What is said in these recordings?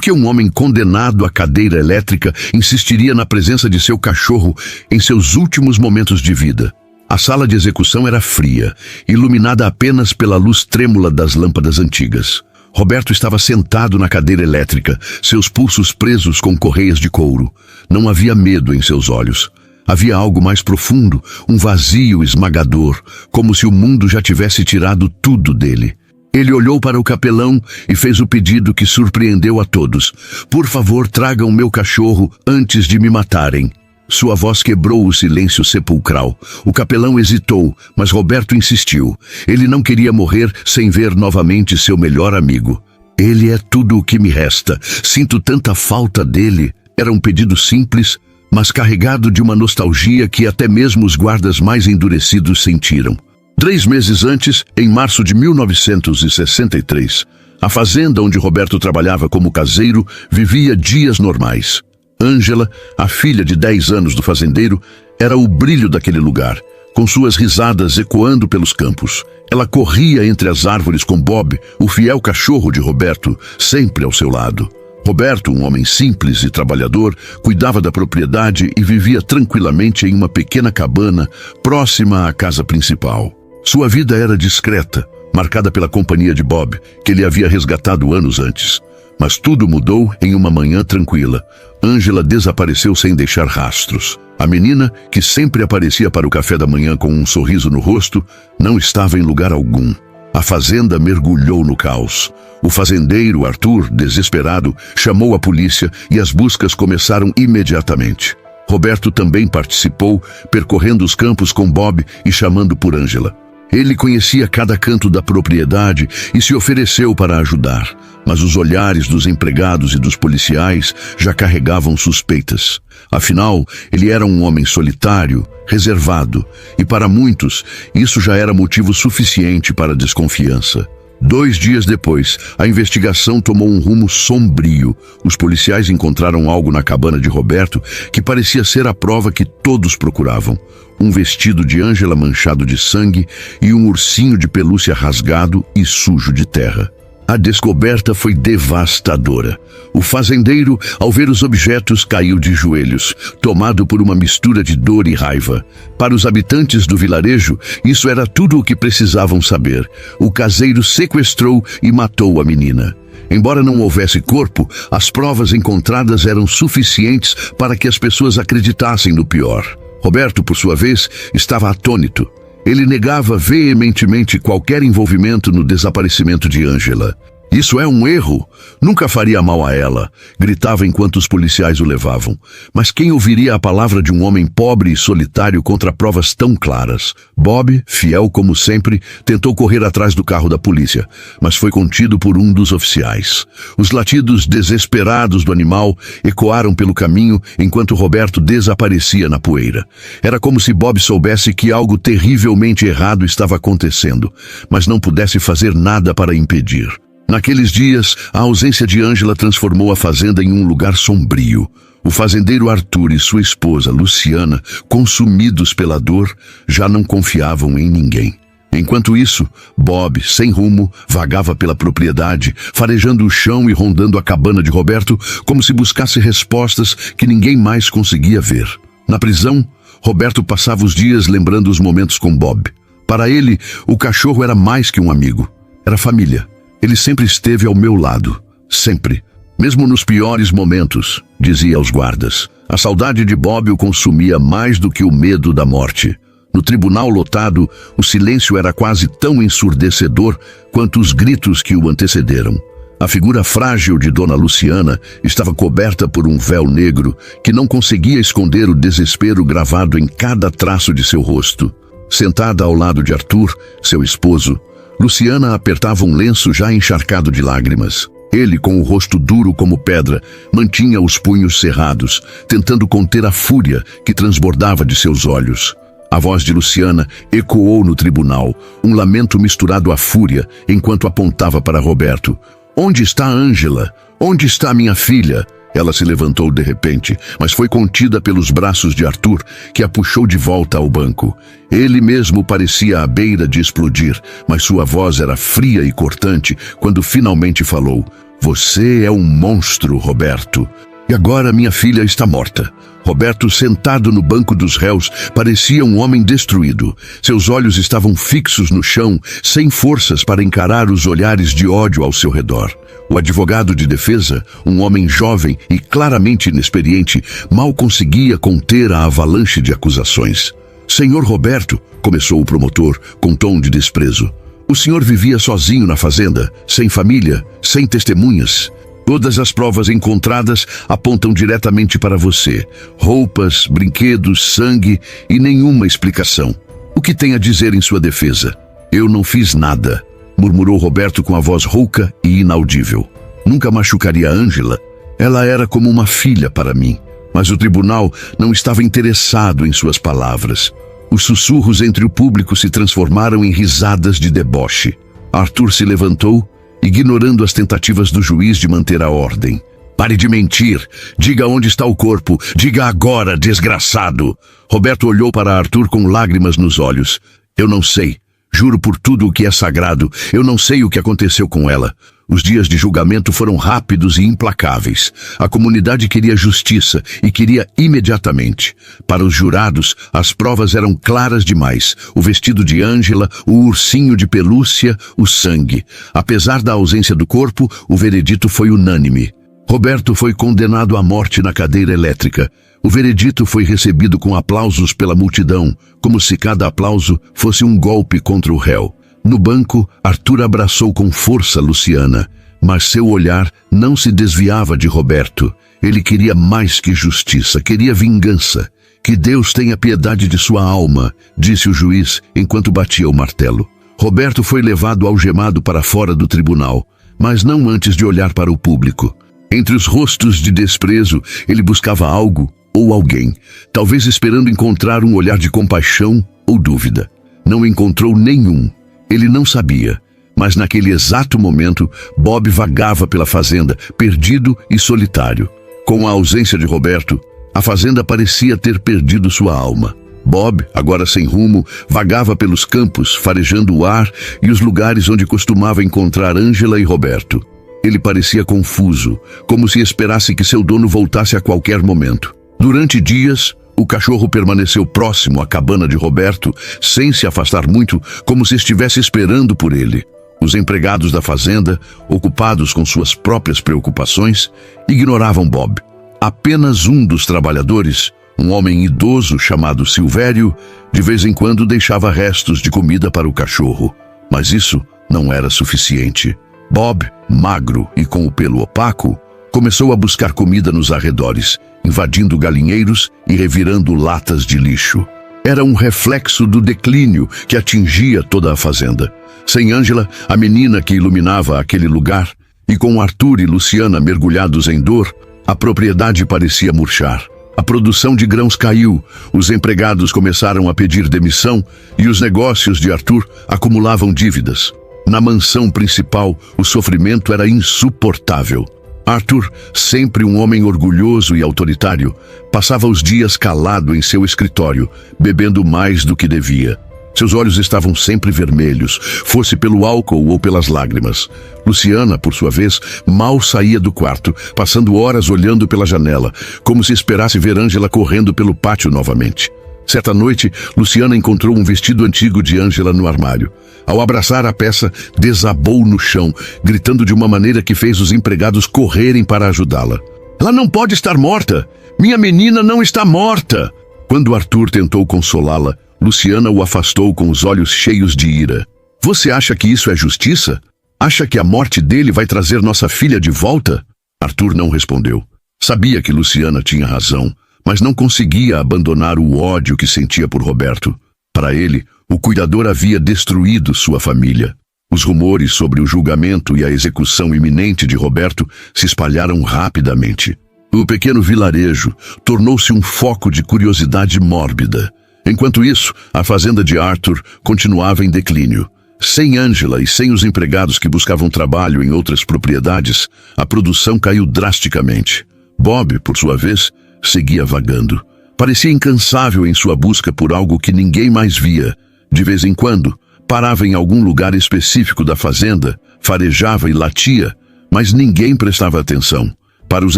que um homem condenado à cadeira elétrica insistiria na presença de seu cachorro em seus últimos momentos de vida? A sala de execução era fria, iluminada apenas pela luz trêmula das lâmpadas antigas. Roberto estava sentado na cadeira elétrica, seus pulsos presos com correias de couro. Não havia medo em seus olhos. Havia algo mais profundo, um vazio esmagador, como se o mundo já tivesse tirado tudo dele. Ele olhou para o capelão e fez o pedido que surpreendeu a todos. Por favor, tragam meu cachorro antes de me matarem. Sua voz quebrou o silêncio sepulcral. O capelão hesitou, mas Roberto insistiu. Ele não queria morrer sem ver novamente seu melhor amigo. Ele é tudo o que me resta. Sinto tanta falta dele. Era um pedido simples, mas carregado de uma nostalgia que até mesmo os guardas mais endurecidos sentiram. 3 meses antes, em março de 1963, a fazenda onde Roberto trabalhava como caseiro vivia dias normais. Ângela, a filha de 10 anos do fazendeiro, era o brilho daquele lugar, com suas risadas ecoando pelos campos. Ela corria entre as árvores com Bob, o fiel cachorro de Roberto, sempre ao seu lado. Roberto, um homem simples e trabalhador, cuidava da propriedade e vivia tranquilamente em uma pequena cabana próxima à casa principal. Sua vida era discreta, marcada pela companhia de Bob, que ele havia resgatado anos antes. Mas tudo mudou em uma manhã tranquila. Ângela desapareceu sem deixar rastros. A menina, que sempre aparecia para o café da manhã com um sorriso no rosto, não estava em lugar algum. A fazenda mergulhou no caos. O fazendeiro, Arthur, desesperado, chamou a polícia e as buscas começaram imediatamente. Roberto também participou, percorrendo os campos com Bob e chamando por Ângela. Ele conhecia cada canto da propriedade e se ofereceu para ajudar, mas os olhares dos empregados e dos policiais já carregavam suspeitas. Afinal, ele era um homem solitário, reservado, e para muitos, isso já era motivo suficiente para a desconfiança. 2 dias depois, a investigação tomou um rumo sombrio. Os policiais encontraram algo na cabana de Roberto que parecia ser a prova que todos procuravam. Um vestido de Ângela manchado de sangue e um ursinho de pelúcia rasgado e sujo de terra. A descoberta foi devastadora. O fazendeiro, ao ver os objetos, caiu de joelhos, tomado por uma mistura de dor e raiva. Para os habitantes do vilarejo, isso era tudo o que precisavam saber. O caseiro sequestrou e matou a menina. Embora não houvesse corpo, as provas encontradas eram suficientes para que as pessoas acreditassem no pior. Roberto, por sua vez, estava atônito. Ele negava veementemente qualquer envolvimento no desaparecimento de Ângela. Isso é um erro. Nunca faria mal a ela, gritava enquanto os policiais o levavam. Mas quem ouviria a palavra de um homem pobre e solitário contra provas tão claras? Bob, fiel como sempre, tentou correr atrás do carro da polícia, mas foi contido por um dos oficiais. Os latidos desesperados do animal ecoaram pelo caminho enquanto Roberto desaparecia na poeira. Era como se Bob soubesse que algo terrivelmente errado estava acontecendo, mas não pudesse fazer nada para impedir. Naqueles dias, a ausência de Ângela transformou a fazenda em um lugar sombrio. O fazendeiro Arthur e sua esposa, Luciana, consumidos pela dor, já não confiavam em ninguém. Enquanto isso, Bob, sem rumo, vagava pela propriedade, farejando o chão e rondando a cabana de Roberto, como se buscasse respostas que ninguém mais conseguia ver. Na prisão, Roberto passava os dias lembrando os momentos com Bob. Para ele, o cachorro era mais que um amigo. Era família. Ele sempre esteve ao meu lado. Sempre. Mesmo nos piores momentos, dizia aos guardas. A saudade de Bob o consumia mais do que o medo da morte. No tribunal lotado, o silêncio era quase tão ensurdecedor quanto os gritos que o antecederam. A figura frágil de Dona Luciana estava coberta por um véu negro que não conseguia esconder o desespero gravado em cada traço de seu rosto. Sentada ao lado de Arthur, seu esposo, Luciana apertava um lenço já encharcado de lágrimas. Ele, com o rosto duro como pedra, mantinha os punhos cerrados, tentando conter a fúria que transbordava de seus olhos. A voz de Luciana ecoou no tribunal, um lamento misturado à fúria, enquanto apontava para Roberto. "Onde está Ângela? Onde está minha filha?" Ela se levantou de repente, mas foi contida pelos braços de Arthur, que a puxou de volta ao banco. Ele mesmo parecia à beira de explodir, mas sua voz era fria e cortante quando finalmente falou. Você é um monstro, Roberto. E agora minha filha está morta. Roberto, sentado no banco dos réus, parecia um homem destruído. Seus olhos estavam fixos no chão, sem forças para encarar os olhares de ódio ao seu redor. O advogado de defesa, um homem jovem e claramente inexperiente, mal conseguia conter a avalanche de acusações. Senhor Roberto, começou o promotor, com tom de desprezo. O senhor vivia sozinho na fazenda, sem família, sem testemunhas. Todas as provas encontradas apontam diretamente para você. Roupas, brinquedos, sangue e nenhuma explicação. O que tem a dizer em sua defesa? Eu não fiz nada, murmurou Roberto com a voz rouca e inaudível. Nunca machucaria Ângela. Ela era como uma filha para mim. Mas o tribunal não estava interessado em suas palavras. Os sussurros entre o público se transformaram em risadas de deboche. Arthur se levantou, ignorando as tentativas do juiz de manter a ordem. Pare de mentir. Diga onde está o corpo. Diga agora, desgraçado. Roberto olhou para Arthur com lágrimas nos olhos. Eu não sei. Juro por tudo o que é sagrado. Eu não sei o que aconteceu com ela. Os dias de julgamento foram rápidos e implacáveis. A comunidade queria justiça e queria imediatamente. Para os jurados, as provas eram claras demais. O vestido de Ângela, o ursinho de pelúcia, o sangue. Apesar da ausência do corpo, o veredito foi unânime. Roberto foi condenado à morte na cadeira elétrica. O veredito foi recebido com aplausos pela multidão, como se cada aplauso fosse um golpe contra o réu. No banco, Arthur abraçou com força Luciana, mas seu olhar não se desviava de Roberto. Ele queria mais que justiça, queria vingança. Que Deus tenha piedade de sua alma, disse o juiz enquanto batia o martelo. Roberto foi levado algemado para fora do tribunal, mas não antes de olhar para o público. Entre os rostos de desprezo, ele buscava algo ou alguém, talvez esperando encontrar um olhar de compaixão ou dúvida. Não encontrou nenhum. Ele não sabia, mas naquele exato momento, Bob vagava pela fazenda, perdido e solitário. Com a ausência de Roberto, a fazenda parecia ter perdido sua alma. Bob, agora sem rumo, vagava pelos campos, farejando o ar e os lugares onde costumava encontrar Ângela e Roberto. Ele parecia confuso, como se esperasse que seu dono voltasse a qualquer momento. Durante dias, o cachorro permaneceu próximo à cabana de Roberto, sem se afastar muito, como se estivesse esperando por ele. Os empregados da fazenda, ocupados com suas próprias preocupações, ignoravam Bob. Apenas um dos trabalhadores, um homem idoso chamado Silvério, de vez em quando deixava restos de comida para o cachorro. Mas isso não era suficiente. Bob, magro e com o pelo opaco, começou a buscar comida nos arredores, invadindo galinheiros e revirando latas de lixo. Era um reflexo do declínio que atingia toda a fazenda. Sem Ângela, a menina que iluminava aquele lugar, e com Arthur e Luciana mergulhados em dor, a propriedade parecia murchar. A produção de grãos caiu, os empregados começaram a pedir demissão e os negócios de Arthur acumulavam dívidas. Na mansão principal, o sofrimento era insuportável. Arthur, sempre um homem orgulhoso e autoritário, passava os dias calado em seu escritório, bebendo mais do que devia. Seus olhos estavam sempre vermelhos, fosse pelo álcool ou pelas lágrimas. Luciana, por sua vez, mal saía do quarto, passando horas olhando pela janela, como se esperasse ver Ângela correndo pelo pátio novamente. Certa noite, Luciana encontrou um vestido antigo de Ângela no armário. Ao abraçar a peça, desabou no chão, gritando de uma maneira que fez os empregados correrem para ajudá-la. Ela não pode estar morta! Minha menina não está morta! Quando Arthur tentou consolá-la, Luciana o afastou com os olhos cheios de ira. Você acha que isso é justiça? Acha que a morte dele vai trazer nossa filha de volta? Arthur não respondeu. Sabia que Luciana tinha razão, mas não conseguia abandonar o ódio que sentia por Roberto. Para ele, o cuidador havia destruído sua família. Os rumores sobre o julgamento e a execução iminente de Roberto se espalharam rapidamente. O pequeno vilarejo tornou-se um foco de curiosidade mórbida. Enquanto isso, a fazenda de Arthur continuava em declínio. Sem Ângela e sem os empregados que buscavam trabalho em outras propriedades, a produção caiu drasticamente. Bob, por sua vez, seguia vagando. Parecia incansável em sua busca por algo que ninguém mais via. De vez em quando, parava em algum lugar específico da fazenda, farejava e latia, Mas ninguém prestava atenção. Para os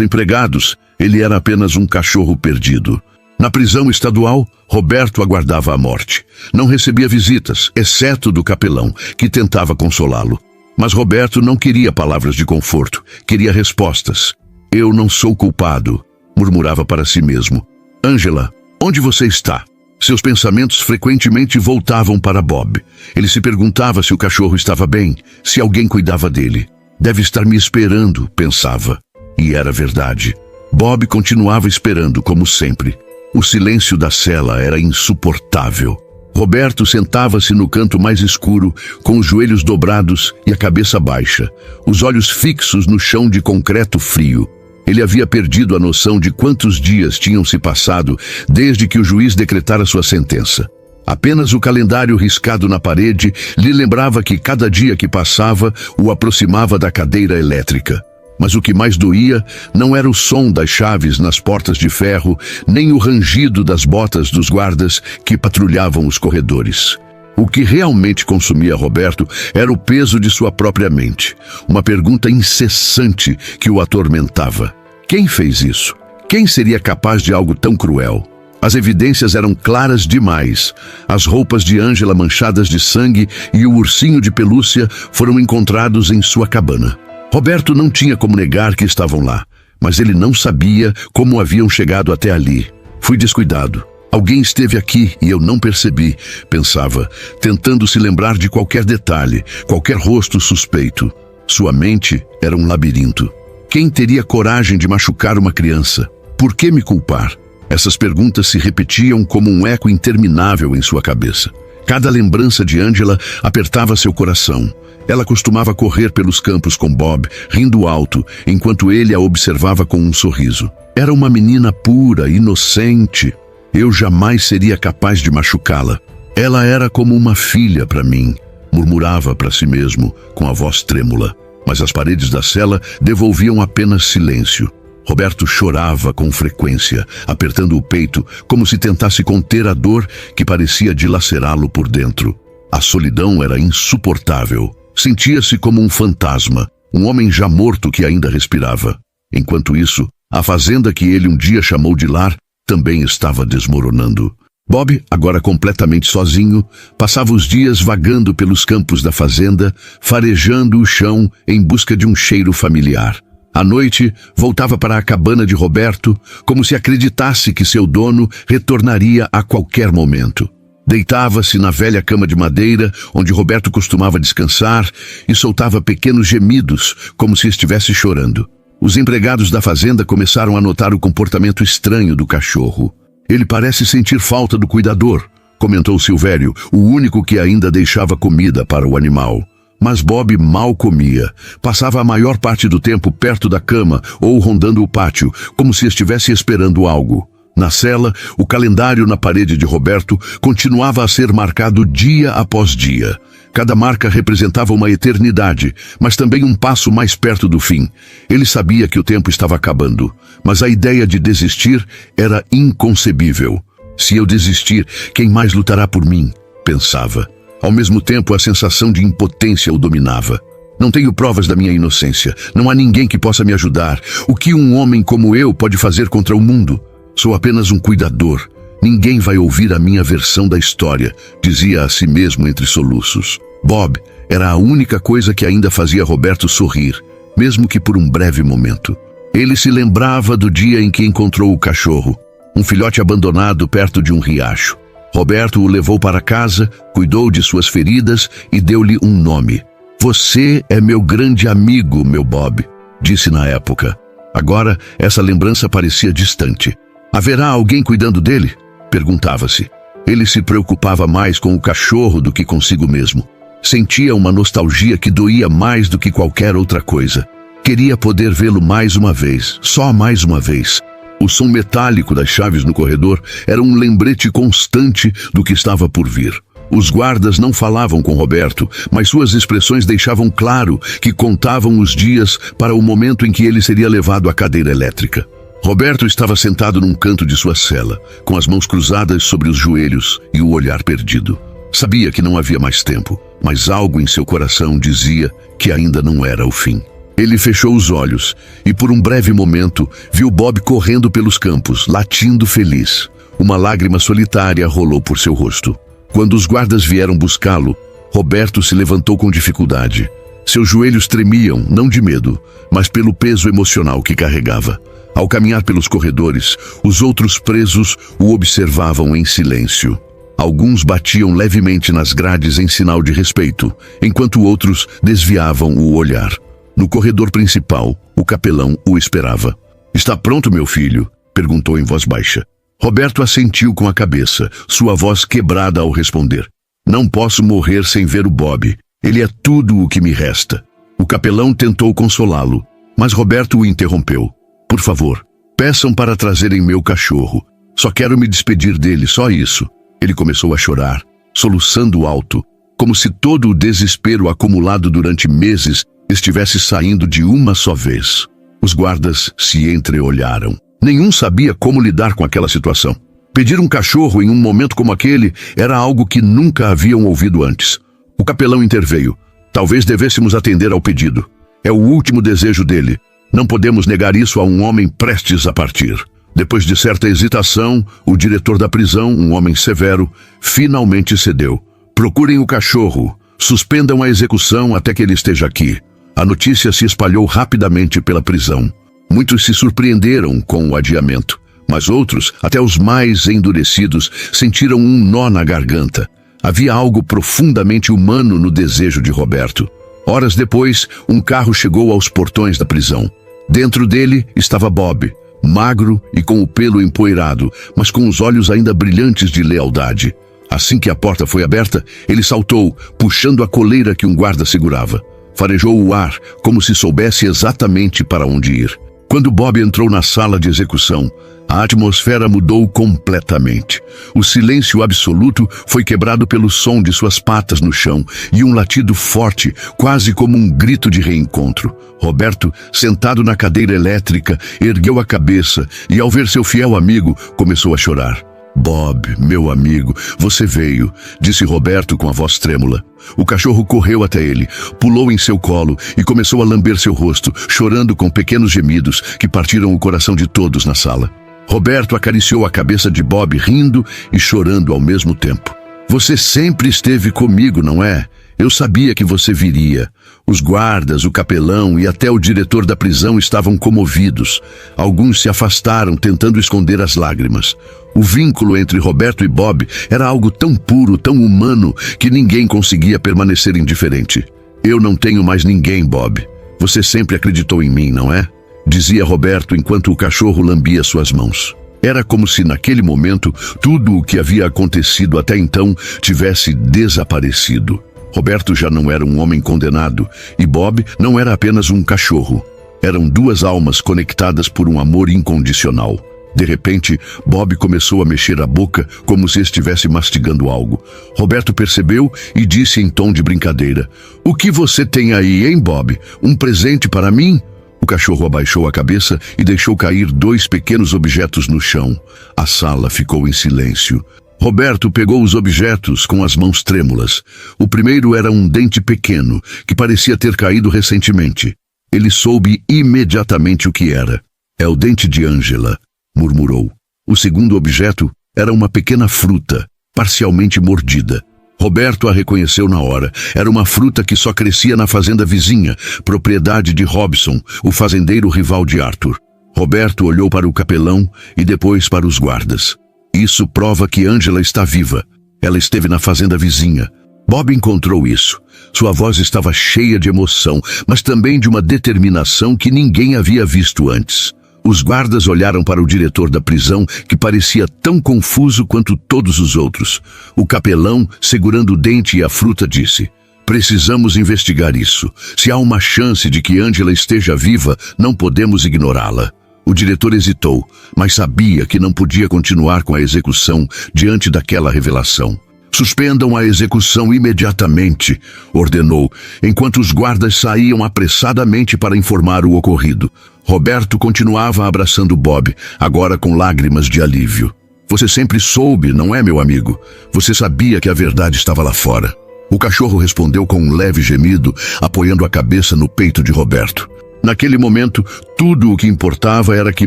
empregados, ele era apenas um cachorro perdido. Na prisão estadual, Roberto aguardava a morte. Não recebia visitas, exceto do capelão, que tentava consolá-lo. Mas Roberto não queria palavras de conforto, queria respostas. Eu não sou culpado, murmurava para si mesmo. Ângela, onde você está? Seus pensamentos frequentemente voltavam para Bob. Ele se perguntava se o cachorro estava bem, se alguém cuidava dele. Deve estar me esperando, pensava. E era verdade. Bob continuava esperando, como sempre. O silêncio da cela era insuportável. Roberto sentava-se no canto mais escuro, com os joelhos dobrados e a cabeça baixa, os olhos fixos no chão de concreto frio. Ele havia perdido a noção de quantos dias tinham se passado desde que o juiz decretara sua sentença. Apenas o calendário riscado na parede lhe lembrava que cada dia que passava o aproximava da cadeira elétrica. Mas o que mais doía não era o som das chaves nas portas de ferro, nem o rangido das botas dos guardas que patrulhavam os corredores. O que realmente consumia Roberto era o peso de sua própria mente, uma pergunta incessante que o atormentava. Quem fez isso? Quem seria capaz de algo tão cruel? As evidências eram claras demais. As roupas de Ângela manchadas de sangue e o ursinho de pelúcia foram encontrados em sua cabana. Roberto não tinha como negar que estavam lá, mas ele não sabia como haviam chegado até ali. Fui descuidado. Alguém esteve aqui e eu não percebi, pensava, tentando se lembrar de qualquer detalhe, qualquer rosto suspeito. Sua mente era um labirinto. Quem teria coragem de machucar uma criança? Por que me culpar? Essas perguntas se repetiam como um eco interminável em sua cabeça. Cada lembrança de Ângela apertava seu coração. Ela costumava correr pelos campos com Bob, rindo alto, enquanto ele a observava com um sorriso. Era uma menina pura, inocente. Eu jamais seria capaz de machucá-la. Ela era como uma filha para mim, murmurava para si mesmo, com a voz trêmula. Mas as paredes da cela devolviam apenas silêncio. Roberto chorava com frequência, apertando o peito, como se tentasse conter a dor que parecia dilacerá-lo por dentro. A solidão era insuportável. Sentia-se como um fantasma, um homem já morto que ainda respirava. Enquanto isso, a fazenda que ele um dia chamou de lar também estava desmoronando. Bob, agora completamente sozinho, passava os dias vagando pelos campos da fazenda, farejando o chão em busca de um cheiro familiar. À noite, voltava para a cabana de Roberto, como se acreditasse que seu dono retornaria a qualquer momento. Deitava-se na velha cama de madeira, onde Roberto costumava descansar, e soltava pequenos gemidos, como se estivesse chorando. Os empregados da fazenda começaram a notar o comportamento estranho do cachorro. Ele parece sentir falta do cuidador, comentou Silvério, o único que ainda deixava comida para o animal. Mas Bob mal comia. Passava a maior parte do tempo perto da cama ou rondando o pátio, como se estivesse esperando algo. Na cela, o calendário na parede de Roberto continuava a ser marcado dia após dia. Cada marca representava uma eternidade, mas também um passo mais perto do fim. Ele sabia que o tempo estava acabando, mas a ideia de desistir era inconcebível. Se eu desistir, quem mais lutará por mim? Pensava. Ao mesmo tempo, a sensação de impotência o dominava. Não tenho provas da minha inocência. Não há ninguém que possa me ajudar. O que um homem como eu pode fazer contra o mundo? Sou apenas um cuidador. Ninguém vai ouvir a minha versão da história, dizia a si mesmo entre soluços. Bob era a única coisa que ainda fazia Roberto sorrir, mesmo que por um breve momento. Ele se lembrava do dia em que encontrou o cachorro, um filhote abandonado perto de um riacho. Roberto o levou para casa, cuidou de suas feridas e deu-lhe um nome. Você é meu grande amigo, meu Bob, disse na época. Agora, essa lembrança parecia distante. Haverá alguém cuidando dele? Perguntava-se. Ele se preocupava mais com o cachorro do que consigo mesmo. Sentia uma nostalgia que doía mais do que qualquer outra coisa. Queria poder vê-lo mais uma vez, só mais uma vez. O som metálico das chaves no corredor era um lembrete constante do que estava por vir. Os guardas não falavam com Roberto, mas suas expressões deixavam claro que contavam os dias para o momento em que ele seria levado à cadeira elétrica. Roberto estava sentado num canto de sua cela, com as mãos cruzadas sobre os joelhos e o olhar perdido. Sabia que não havia mais tempo, mas algo em seu coração dizia que ainda não era o fim. Ele fechou os olhos e, por um breve momento, viu Bob correndo pelos campos, latindo feliz. Uma lágrima solitária rolou por seu rosto. Quando os guardas vieram buscá-lo, Roberto se levantou com dificuldade. Seus joelhos tremiam, não de medo, mas pelo peso emocional que carregava. Ao caminhar pelos corredores, os outros presos o observavam em silêncio. Alguns batiam levemente nas grades em sinal de respeito, enquanto outros desviavam o olhar. No corredor principal, o capelão o esperava. "Está pronto, meu filho?" perguntou em voz baixa. Roberto assentiu com a cabeça, sua voz quebrada ao responder. "Não posso morrer sem ver o Bob. Ele é tudo o que me resta." O capelão tentou consolá-lo, mas Roberto o interrompeu. "Por favor, peçam para trazerem meu cachorro. Só quero me despedir dele, só isso." Ele começou a chorar, soluçando alto, como se todo o desespero acumulado durante meses estivesse saindo de uma só vez. Os guardas se entreolharam. Nenhum sabia como lidar com aquela situação. Pedir um cachorro em um momento como aquele era algo que nunca haviam ouvido antes. O capelão interveio. "Talvez devêssemos atender ao pedido. É o último desejo dele. Não podemos negar isso a um homem prestes a partir." Depois de certa hesitação, o diretor da prisão, um homem severo, finalmente cedeu. "Procurem o cachorro. Suspendam a execução até que ele esteja aqui." A notícia se espalhou rapidamente pela prisão. Muitos se surpreenderam com o adiamento, mas outros, até os mais endurecidos, sentiram um nó na garganta. Havia algo profundamente humano no desejo de Roberto. Horas depois, um carro chegou aos portões da prisão. Dentro dele estava Bob, magro e com o pelo empoeirado, mas com os olhos ainda brilhantes de lealdade. Assim que a porta foi aberta, ele saltou, puxando a coleira que um guarda segurava. Farejou o ar, como se soubesse exatamente para onde ir. Quando Bob entrou na sala de execução, a atmosfera mudou completamente. O silêncio absoluto foi quebrado pelo som de suas patas no chão e um latido forte, quase como um grito de reencontro. Roberto, sentado na cadeira elétrica, ergueu a cabeça e, ao ver seu fiel amigo, começou a chorar. "Bob, meu amigo, você veio", disse Roberto com a voz trêmula. O cachorro correu até ele, pulou em seu colo e começou a lamber seu rosto, chorando com pequenos gemidos que partiram o coração de todos na sala. Roberto acariciou a cabeça de Bob, rindo e chorando ao mesmo tempo. "Você sempre esteve comigo, não é? Eu sabia que você viria." Os guardas, o capelão e até o diretor da prisão estavam comovidos. Alguns se afastaram, tentando esconder as lágrimas. O vínculo entre Roberto e Bob era algo tão puro, tão humano, que ninguém conseguia permanecer indiferente. "Eu não tenho mais ninguém, Bob. Você sempre acreditou em mim, não é?" dizia Roberto enquanto o cachorro lambia suas mãos. Era como se naquele momento tudo o que havia acontecido até então tivesse desaparecido. Roberto já não era um homem condenado e Bob não era apenas um cachorro. Eram duas almas conectadas por um amor incondicional. De repente, Bob começou a mexer a boca como se estivesse mastigando algo. Roberto percebeu e disse em tom de brincadeira: "O que você tem aí, hein, Bob? Um presente para mim?" O cachorro abaixou a cabeça e deixou cair 2 pequenos objetos no chão. A sala ficou em silêncio. Roberto pegou os objetos com as mãos trêmulas. O primeiro era um dente pequeno, que parecia ter caído recentemente. Ele soube imediatamente o que era. "É o dente de Angela", murmurou. O segundo objeto era uma pequena fruta, parcialmente mordida. Roberto a reconheceu na hora. Era uma fruta que só crescia na fazenda vizinha, propriedade de Robson, o fazendeiro rival de Arthur. Roberto olhou para o capelão e depois para os guardas. "Isso prova que Angela está viva. Ela esteve na fazenda vizinha." Bob encontrou isso. Sua voz estava cheia de emoção, mas também de uma determinação que ninguém havia visto antes. Os guardas olharam para o diretor da prisão, que parecia tão confuso quanto todos os outros. O capelão, segurando o dente e a fruta, disse: "Precisamos investigar isso. Se há uma chance de que Angela esteja viva, não podemos ignorá-la." O diretor hesitou, mas sabia que não podia continuar com a execução diante daquela revelação. "Suspendam a execução imediatamente", ordenou, enquanto os guardas saíam apressadamente para informar o ocorrido. Roberto continuava abraçando Bob, agora com lágrimas de alívio. "Você sempre soube, não é, meu amigo? Você sabia que a verdade estava lá fora." O cachorro respondeu com um leve gemido, apoiando a cabeça no peito de Roberto. Naquele momento, tudo o que importava era que,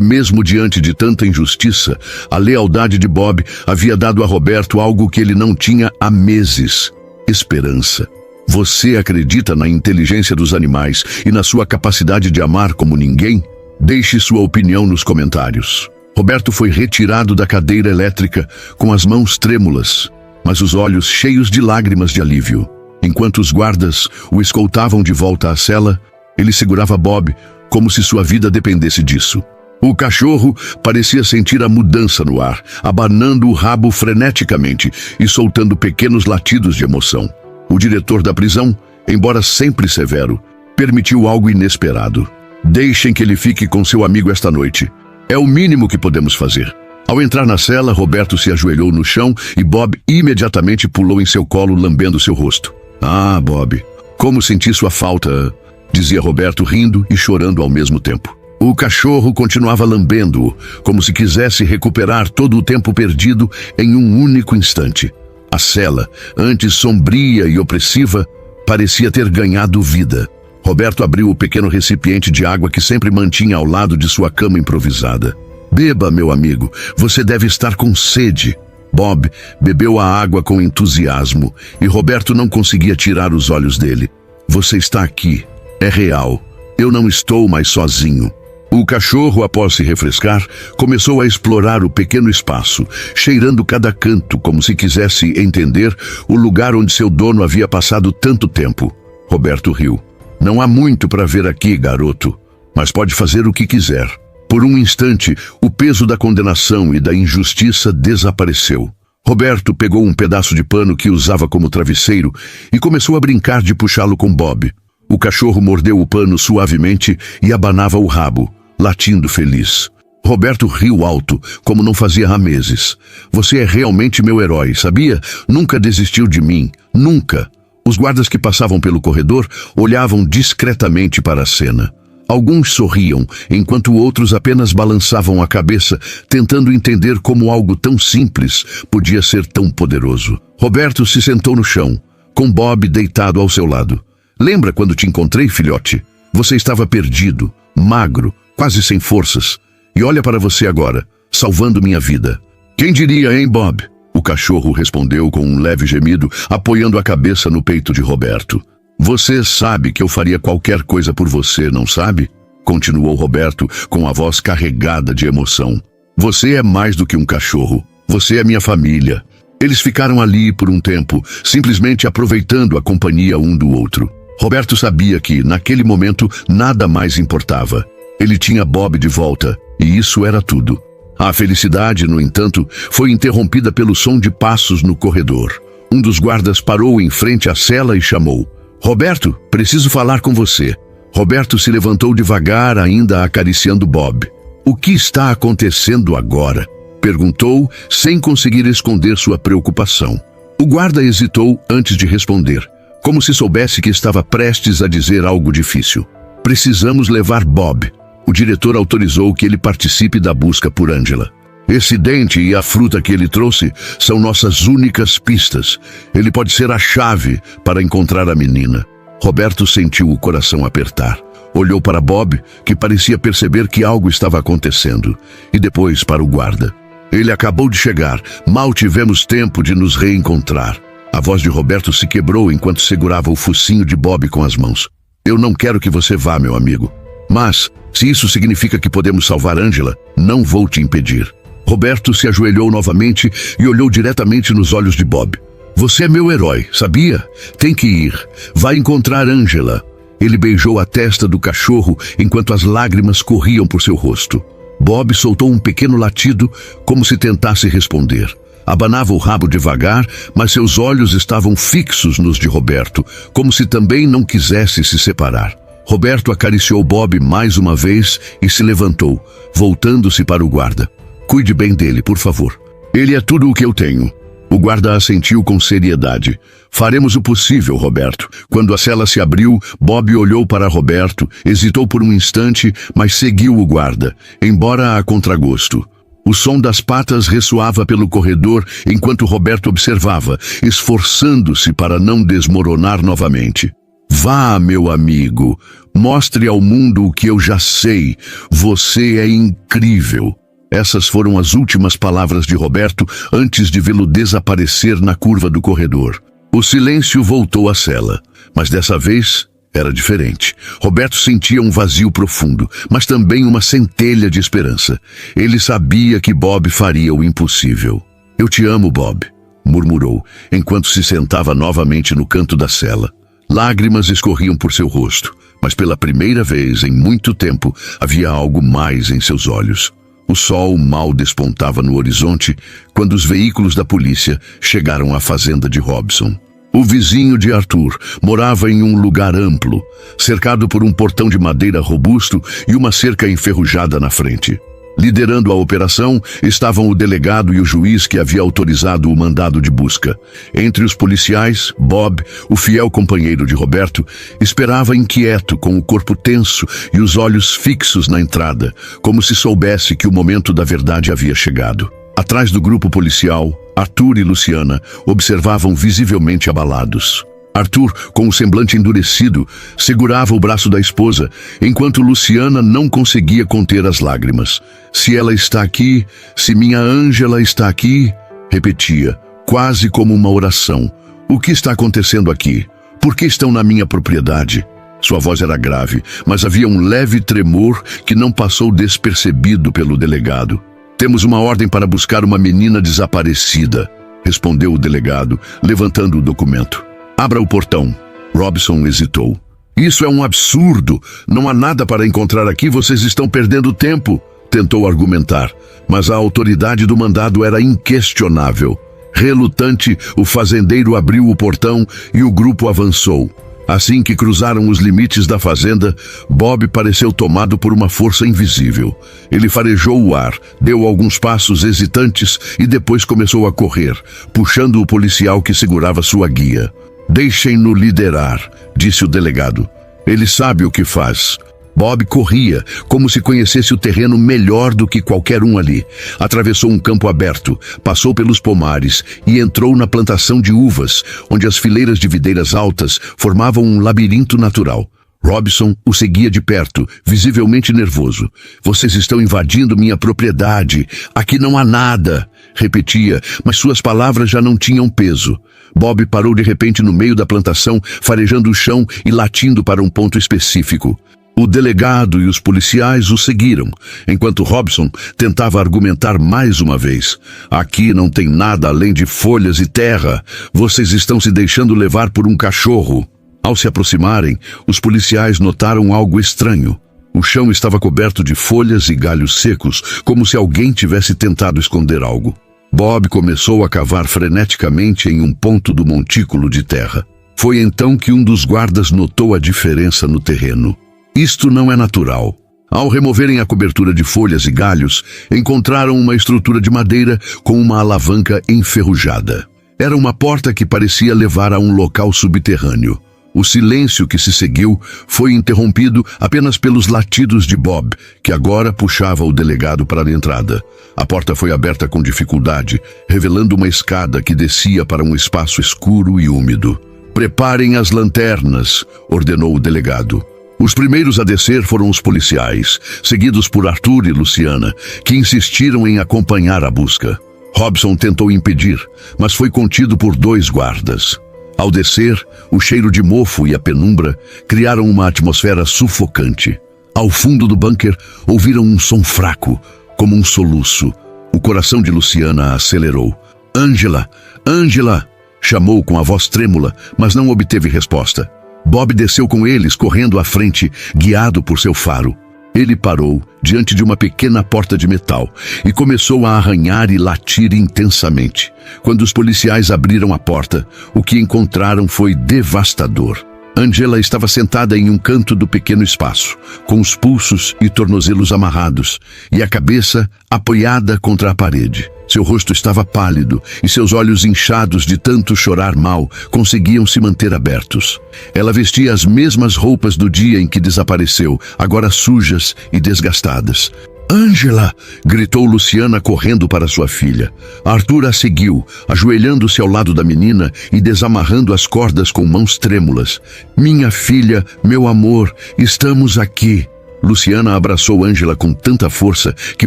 mesmo diante de tanta injustiça, a lealdade de Bob havia dado a Roberto algo que ele não tinha há meses: esperança. Você acredita na inteligência dos animais e na sua capacidade de amar como ninguém? Deixe sua opinião nos comentários. Roberto foi retirado da cadeira elétrica com as mãos trêmulas, mas os olhos cheios de lágrimas de alívio. Enquanto os guardas o escoltavam de volta à cela, ele segurava Bob como se sua vida dependesse disso. O cachorro parecia sentir a mudança no ar, abanando o rabo freneticamente e soltando pequenos latidos de emoção. O diretor da prisão, embora sempre severo, permitiu algo inesperado. Deixem que ele fique com seu amigo esta noite. É o mínimo que podemos fazer. Ao entrar na cela, Roberto se ajoelhou no chão e Bob imediatamente pulou em seu colo, lambendo seu rosto. Ah, Bob, como senti sua falta, dizia Roberto, rindo e chorando ao mesmo tempo. O cachorro continuava lambendo-o, como se quisesse recuperar todo o tempo perdido em um único instante. A cela, antes sombria e opressiva, parecia ter ganhado vida. Roberto abriu o pequeno recipiente de água que sempre mantinha ao lado de sua cama improvisada. Beba, meu amigo, você deve estar com sede. Bob bebeu a água com entusiasmo e Roberto não conseguia tirar os olhos dele. Você está aqui. É real. Eu não estou mais sozinho. O cachorro, após se refrescar, começou a explorar o pequeno espaço, cheirando cada canto como se quisesse entender o lugar onde seu dono havia passado tanto tempo. Roberto riu. Não há muito para ver aqui, garoto, mas pode fazer o que quiser. Por um instante, o peso da condenação e da injustiça desapareceu. Roberto pegou um pedaço de pano que usava como travesseiro e começou a brincar de puxá-lo com Bob. O cachorro mordeu o pano suavemente e abanava o rabo, latindo feliz. Roberto riu alto, como não fazia há meses. Você é realmente meu herói, sabia? Nunca desistiu de mim, nunca. Os guardas que passavam pelo corredor olhavam discretamente para a cena. Alguns sorriam, enquanto outros apenas balançavam a cabeça, tentando entender como algo tão simples podia ser tão poderoso. Roberto se sentou no chão, com Bob deitado ao seu lado. Lembra quando te encontrei, filhote? Você estava perdido, magro, quase sem forças. E olha para você agora, salvando minha vida. Quem diria, hein, Bob? O cachorro respondeu com um leve gemido, apoiando a cabeça no peito de Roberto. Você sabe que eu faria qualquer coisa por você, não sabe? Continuou Roberto, com a voz carregada de emoção. Você é mais do que um cachorro. Você é minha família. Eles ficaram ali por um tempo, simplesmente aproveitando a companhia um do outro. Roberto sabia que, naquele momento, nada mais importava. Ele tinha Bob de volta, e isso era tudo. A felicidade, no entanto, foi interrompida pelo som de passos no corredor. Um dos guardas parou em frente à cela e chamou. Roberto, preciso falar com você. Roberto se levantou devagar, ainda acariciando Bob. O que está acontecendo agora? Perguntou, sem conseguir esconder sua preocupação. O guarda hesitou antes de responder, como se soubesse que estava prestes a dizer algo difícil. Precisamos levar Bob. O diretor autorizou que ele participe da busca por Angela. Esse dente e a fruta que ele trouxe são nossas únicas pistas. Ele pode ser a chave para encontrar a menina. Roberto sentiu o coração apertar. Olhou para Bob, que parecia perceber que algo estava acontecendo, e depois para o guarda. Ele acabou de chegar. Mal tivemos tempo de nos reencontrar. A voz de Roberto se quebrou enquanto segurava o focinho de Bob com as mãos. Eu não quero que você vá, meu amigo. Mas, se isso significa que podemos salvar Angela, não vou te impedir. Roberto se ajoelhou novamente e olhou diretamente nos olhos de Bob. Você é meu herói, sabia? Tem que ir. Vai encontrar Angela. Ele beijou a testa do cachorro enquanto as lágrimas corriam por seu rosto. Bob soltou um pequeno latido, como se tentasse responder. Abanava o rabo devagar, mas seus olhos estavam fixos nos de Roberto, como se também não quisesse se separar. Roberto acariciou Bob mais uma vez e se levantou, voltando-se para o guarda. Cuide bem dele, por favor. Ele é tudo o que eu tenho. O guarda assentiu com seriedade. Faremos o possível, Roberto. Quando a cela se abriu, Bob olhou para Roberto, hesitou por um instante, mas seguiu o guarda, embora a contragosto. O som das patas ressoava pelo corredor enquanto Roberto observava, esforçando-se para não desmoronar novamente. Vá, meu amigo, mostre ao mundo o que eu já sei. Você é incrível. Essas foram as últimas palavras de Roberto antes de vê-lo desaparecer na curva do corredor. O silêncio voltou à cela, mas dessa vez era diferente. Roberto sentia um vazio profundo, mas também uma centelha de esperança. Ele sabia que Bob faria o impossível. Eu te amo, Bob, murmurou, enquanto se sentava novamente no canto da cela. Lágrimas escorriam por seu rosto, mas pela primeira vez em muito tempo havia algo mais em seus olhos. O sol mal despontava no horizonte quando os veículos da polícia chegaram à fazenda de Robson. O vizinho de Arthur morava em um lugar amplo, cercado por um portão de madeira robusto e uma cerca enferrujada na frente. Liderando a operação estavam o delegado e o juiz que havia autorizado o mandado de busca. Entre os policiais, Bob, o fiel companheiro de Roberto, esperava inquieto, com o corpo tenso e os olhos fixos na entrada, como se soubesse que o momento da verdade havia chegado. Atrás do grupo policial, Arthur e Luciana observavam visivelmente abalados. Arthur, com o semblante endurecido, segurava o braço da esposa, enquanto Luciana não conseguia conter as lágrimas. Se ela está aqui, se minha Ângela está aqui, repetia, quase como uma oração. O que está acontecendo aqui? Por que estão na minha propriedade? Sua voz era grave, mas havia um leve tremor que não passou despercebido pelo delegado. Temos uma ordem para buscar uma menina desaparecida, respondeu o delegado, levantando o documento. Abra o portão. Robson hesitou. Isso é um absurdo. Não há nada para encontrar aqui, vocês estão perdendo tempo, tentou argumentar, mas a autoridade do mandado era inquestionável. Relutante, o fazendeiro abriu o portão e o grupo avançou. Assim que cruzaram os limites da fazenda, Bob pareceu tomado por uma força invisível. Ele farejou o ar, deu alguns passos hesitantes e depois começou a correr, puxando o policial que segurava sua guia. Deixem-no liderar, disse o delegado. Ele sabe o que faz. Bob corria, como se conhecesse o terreno melhor do que qualquer um ali. Atravessou um campo aberto, passou pelos pomares e entrou na plantação de uvas, onde as fileiras de videiras altas formavam um labirinto natural. Robson o seguia de perto, visivelmente nervoso. Vocês estão invadindo minha propriedade. Aqui não há nada, repetia, mas suas palavras já não tinham peso. Bob parou de repente no meio da plantação, farejando o chão e latindo para um ponto específico. O delegado e os policiais o seguiram, enquanto Robson tentava argumentar mais uma vez. Aqui não tem nada além de folhas e terra. Vocês estão se deixando levar por um cachorro. Ao se aproximarem, os policiais notaram algo estranho. O chão estava coberto de folhas e galhos secos, como se alguém tivesse tentado esconder algo. Bob começou a cavar freneticamente em um ponto do montículo de terra. Foi então que um dos guardas notou a diferença no terreno. Isto não é natural. Ao removerem a cobertura de folhas e galhos, encontraram uma estrutura de madeira com uma alavanca enferrujada. Era uma porta que parecia levar a um local subterrâneo. O silêncio que se seguiu foi interrompido apenas pelos latidos de Bob, que agora puxava o delegado para a entrada. A porta foi aberta com dificuldade, revelando uma escada que descia para um espaço escuro e úmido. "Preparem as lanternas", ordenou o delegado. Os primeiros a descer foram os policiais, seguidos por Arthur e Luciana, que insistiram em acompanhar a busca. Robson tentou impedir, mas foi contido por 2 guardas. Ao descer, o cheiro de mofo e a penumbra criaram uma atmosfera sufocante. Ao fundo do bunker, ouviram um som fraco, como um soluço. O coração de Luciana acelerou. "Ângela! Ângela!" chamou com a voz trêmula, mas não obteve resposta. Bob desceu com eles, correndo à frente, guiado por seu faro. Ele parou diante de uma pequena porta de metal e começou a arranhar e latir intensamente. Quando os policiais abriram a porta, o que encontraram foi devastador. Ângela estava sentada em um canto do pequeno espaço, com os pulsos e tornozelos amarrados, e a cabeça apoiada contra a parede. Seu rosto estava pálido, e seus olhos inchados de tanto chorar mal conseguiam se manter abertos. Ela vestia as mesmas roupas do dia em que desapareceu, agora sujas e desgastadas. Ângela! Gritou Luciana correndo para sua filha. Arthur a seguiu, ajoelhando-se ao lado da menina e desamarrando as cordas com mãos trêmulas. Minha filha, meu amor, estamos aqui. Luciana abraçou Ângela com tanta força que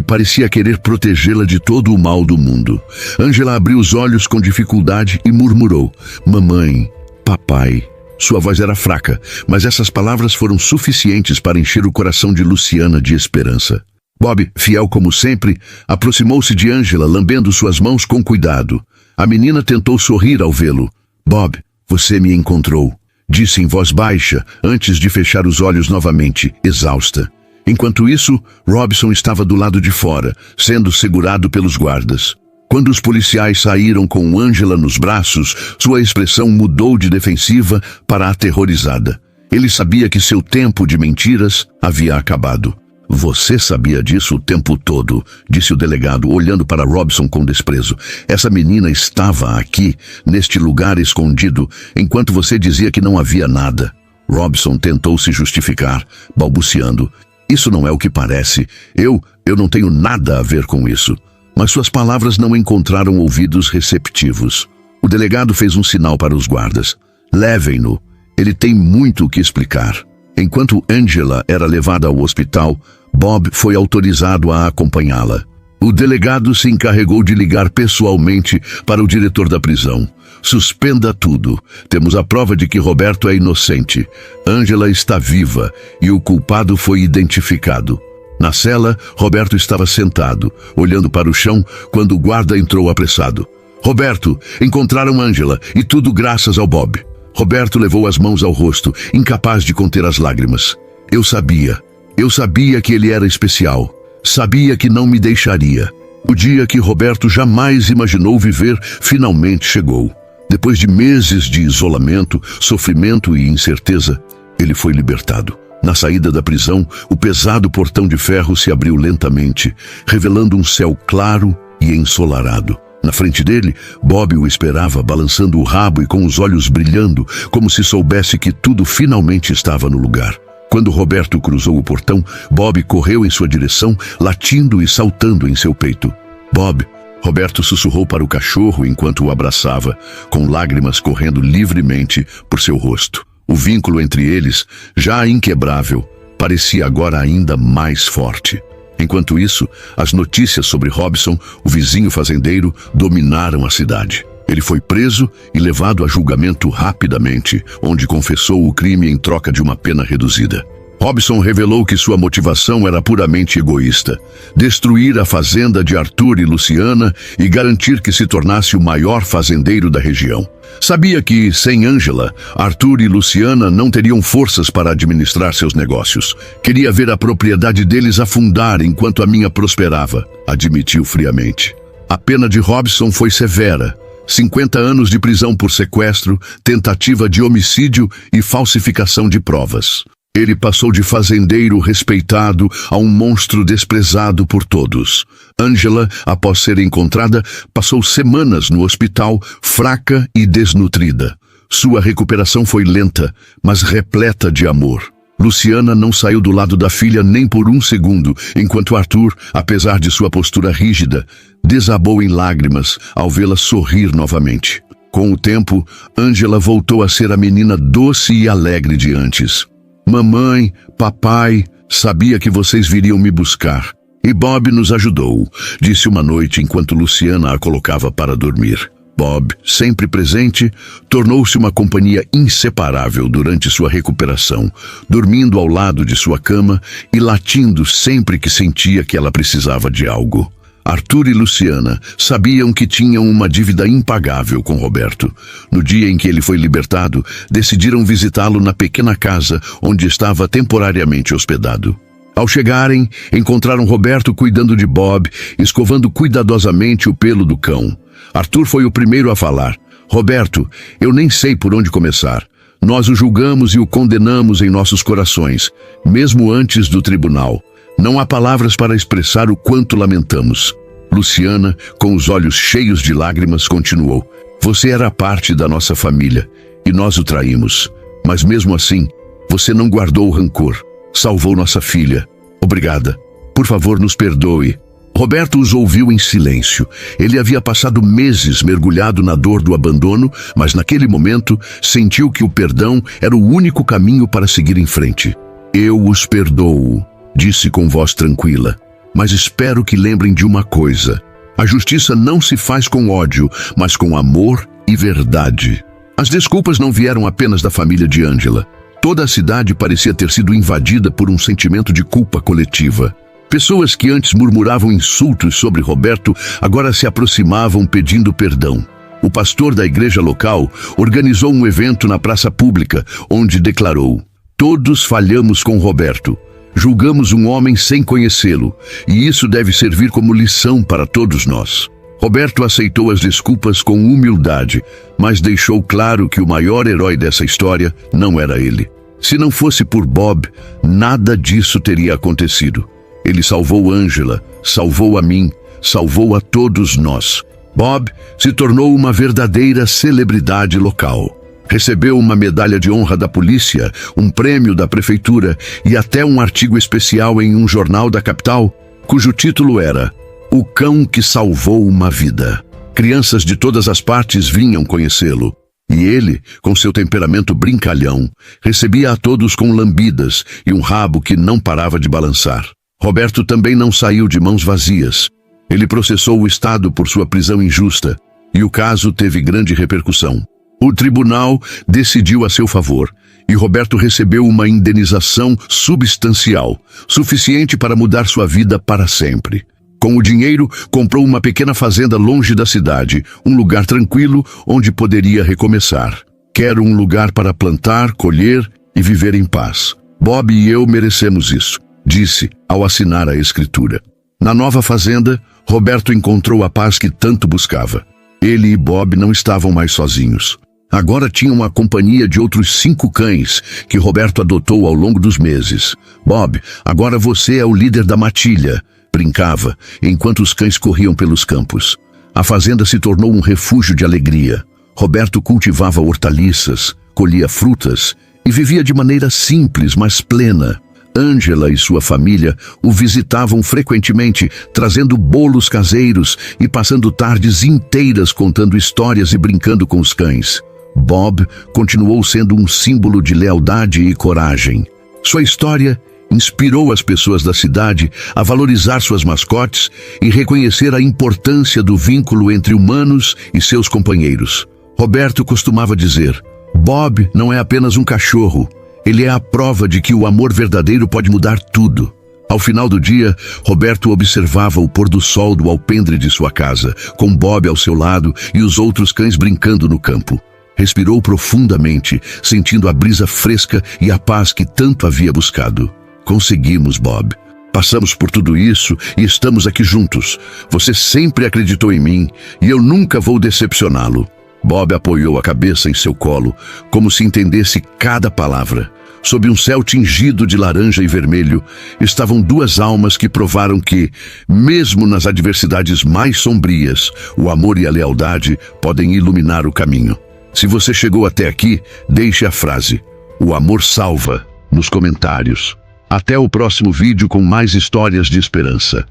parecia querer protegê-la de todo o mal do mundo. Ângela abriu os olhos com dificuldade e murmurou: Mamãe, papai. Sua voz era fraca, mas essas palavras foram suficientes para encher o coração de Luciana de esperança. Bob, fiel como sempre, aproximou-se de Ângela, lambendo suas mãos com cuidado. A menina tentou sorrir ao vê-lo. Bob, você me encontrou, disse em voz baixa, antes de fechar os olhos novamente, exausta. Enquanto isso, Robson estava do lado de fora, sendo segurado pelos guardas. Quando os policiais saíram com Ângela nos braços, sua expressão mudou de defensiva para aterrorizada. Ele sabia que seu tempo de mentiras havia acabado. Você sabia disso o tempo todo, disse o delegado, olhando para Robson com desprezo. Essa menina estava aqui, neste lugar escondido, enquanto você dizia que não havia nada. Robson tentou se justificar, balbuciando. Isso não é o que parece. Eu não tenho nada a ver com isso. Mas suas palavras não encontraram ouvidos receptivos. O delegado fez um sinal para os guardas. Levem-no. Ele tem muito o que explicar. Enquanto Ângela era levada ao hospital, Bob foi autorizado a acompanhá-la. O delegado se encarregou de ligar pessoalmente para o diretor da prisão. Suspenda tudo. Temos a prova de que Roberto é inocente. Ângela está viva e o culpado foi identificado. Na cela, Roberto estava sentado, olhando para o chão, quando o guarda entrou apressado. Roberto, encontraram Ângela, e tudo graças ao Bob. Roberto levou as mãos ao rosto, incapaz de conter as lágrimas. Eu sabia que ele era especial. Sabia que não me deixaria. O dia que Roberto jamais imaginou viver finalmente chegou. Depois de meses de isolamento, sofrimento e incerteza, ele foi libertado. Na saída da prisão, o pesado portão de ferro se abriu lentamente, revelando um céu claro e ensolarado. Na frente dele, Bob o esperava, balançando o rabo e com os olhos brilhando, como se soubesse que tudo finalmente estava no lugar. Quando Roberto cruzou o portão, Bob correu em sua direção, latindo e saltando em seu peito. Bob, Roberto sussurrou para o cachorro enquanto o abraçava, com lágrimas correndo livremente por seu rosto. O vínculo entre eles, já inquebrável, parecia agora ainda mais forte. Enquanto isso, as notícias sobre Robson, o vizinho fazendeiro, dominaram a cidade. Ele foi preso e levado a julgamento rapidamente, onde confessou o crime em troca de uma pena reduzida. Robson revelou que sua motivação era puramente egoísta: destruir a fazenda de Arthur e Luciana e garantir que se tornasse o maior fazendeiro da região. Sabia que, sem Ângela, Arthur e Luciana não teriam forças para administrar seus negócios. Queria ver a propriedade deles afundar enquanto a minha prosperava, admitiu friamente. A pena de Robson foi severa: 50 anos de prisão por sequestro, tentativa de homicídio e falsificação de provas. Ele passou de fazendeiro respeitado a um monstro desprezado por todos. Ângela, após ser encontrada, passou semanas no hospital, fraca e desnutrida. Sua recuperação foi lenta, mas repleta de amor. Luciana não saiu do lado da filha nem por um segundo, enquanto Arthur, apesar de sua postura rígida, desabou em lágrimas ao vê-la sorrir novamente. Com o tempo, Ângela voltou a ser a menina doce e alegre de antes. Mamãe, papai, sabia que vocês viriam me buscar. E Bob nos ajudou, disse uma noite enquanto Luciana a colocava para dormir. Bob, sempre presente, tornou-se uma companhia inseparável durante sua recuperação, dormindo ao lado de sua cama e latindo sempre que sentia que ela precisava de algo. Arthur e Luciana sabiam que tinham uma dívida impagável com Roberto. No dia em que ele foi libertado, decidiram visitá-lo na pequena casa onde estava temporariamente hospedado. Ao chegarem, encontraram Roberto cuidando de Bob, escovando cuidadosamente o pelo do cão. Arthur foi o primeiro a falar. Roberto, eu nem sei por onde começar. Nós o julgamos e o condenamos em nossos corações, mesmo antes do tribunal. Não há palavras para expressar o quanto lamentamos. Luciana, com os olhos cheios de lágrimas, continuou. Você era parte da nossa família, e nós o traímos. Mas mesmo assim, você não guardou o rancor. Salvou nossa filha. Obrigada. Por favor, nos perdoe. Roberto os ouviu em silêncio. Ele havia passado meses mergulhado na dor do abandono, mas naquele momento sentiu que o perdão era o único caminho para seguir em frente. Eu os perdoo, disse com voz tranquila, mas espero que lembrem de uma coisa. A justiça não se faz com ódio, mas com amor e verdade. As desculpas não vieram apenas da família de Ângela. Toda a cidade parecia ter sido invadida por um sentimento de culpa coletiva. Pessoas que antes murmuravam insultos sobre Roberto agora se aproximavam pedindo perdão. O pastor da igreja local organizou um evento na praça pública, onde declarou: "Todos falhamos com Roberto. Julgamos um homem sem conhecê-lo, e isso deve servir como lição para todos nós." Roberto aceitou as desculpas com humildade, mas deixou claro que o maior herói dessa história não era ele. Se não fosse por Bob, nada disso teria acontecido. Ele salvou Ângela, salvou a mim, salvou a todos nós. Bob se tornou uma verdadeira celebridade local. Recebeu uma medalha de honra da polícia, um prêmio da prefeitura e até um artigo especial em um jornal da capital, cujo título era "O Cão que Salvou uma Vida". Crianças de todas as partes vinham conhecê-lo. E ele, com seu temperamento brincalhão, recebia a todos com lambidas e um rabo que não parava de balançar. Roberto também não saiu de mãos vazias. Ele processou o Estado por sua prisão injusta, e o caso teve grande repercussão. O tribunal decidiu a seu favor, e Roberto recebeu uma indenização substancial, suficiente para mudar sua vida para sempre. Com o dinheiro, comprou uma pequena fazenda longe da cidade, um lugar tranquilo onde poderia recomeçar. Quero um lugar para plantar, colher e viver em paz. Bob e eu merecemos isso, disse ao assinar a escritura. Na nova fazenda, Roberto encontrou a paz que tanto buscava. Ele e Bob não estavam mais sozinhos. Agora tinham a companhia de outros 5 cães que Roberto adotou ao longo dos meses. "Bob, agora você é o líder da matilha", brincava, enquanto os cães corriam pelos campos. A fazenda se tornou um refúgio de alegria. Roberto cultivava hortaliças, colhia frutas e vivia de maneira simples, mas plena. Ângela e sua família o visitavam frequentemente, trazendo bolos caseiros e passando tardes inteiras contando histórias e brincando com os cães. Bob continuou sendo um símbolo de lealdade e coragem. Sua história inspirou as pessoas da cidade a valorizar suas mascotes e reconhecer a importância do vínculo entre humanos e seus companheiros. Roberto costumava dizer: "Bob não é apenas um cachorro, ele é a prova de que o amor verdadeiro pode mudar tudo." Ao final do dia, Roberto observava o pôr do sol do alpendre de sua casa, com Bob ao seu lado e os outros cães brincando no campo. Respirou profundamente, sentindo a brisa fresca e a paz que tanto havia buscado. "Conseguimos, Bob. Passamos por tudo isso e estamos aqui juntos. Você sempre acreditou em mim e eu nunca vou decepcioná-lo." Bob apoiou a cabeça em seu colo, como se entendesse cada palavra. Sob um céu tingido de laranja e vermelho, estavam 2 almas que provaram que, mesmo nas adversidades mais sombrias, o amor e a lealdade podem iluminar o caminho. Se você chegou até aqui, deixe a frase "O amor salva" nos comentários. Até o próximo vídeo com mais histórias de esperança.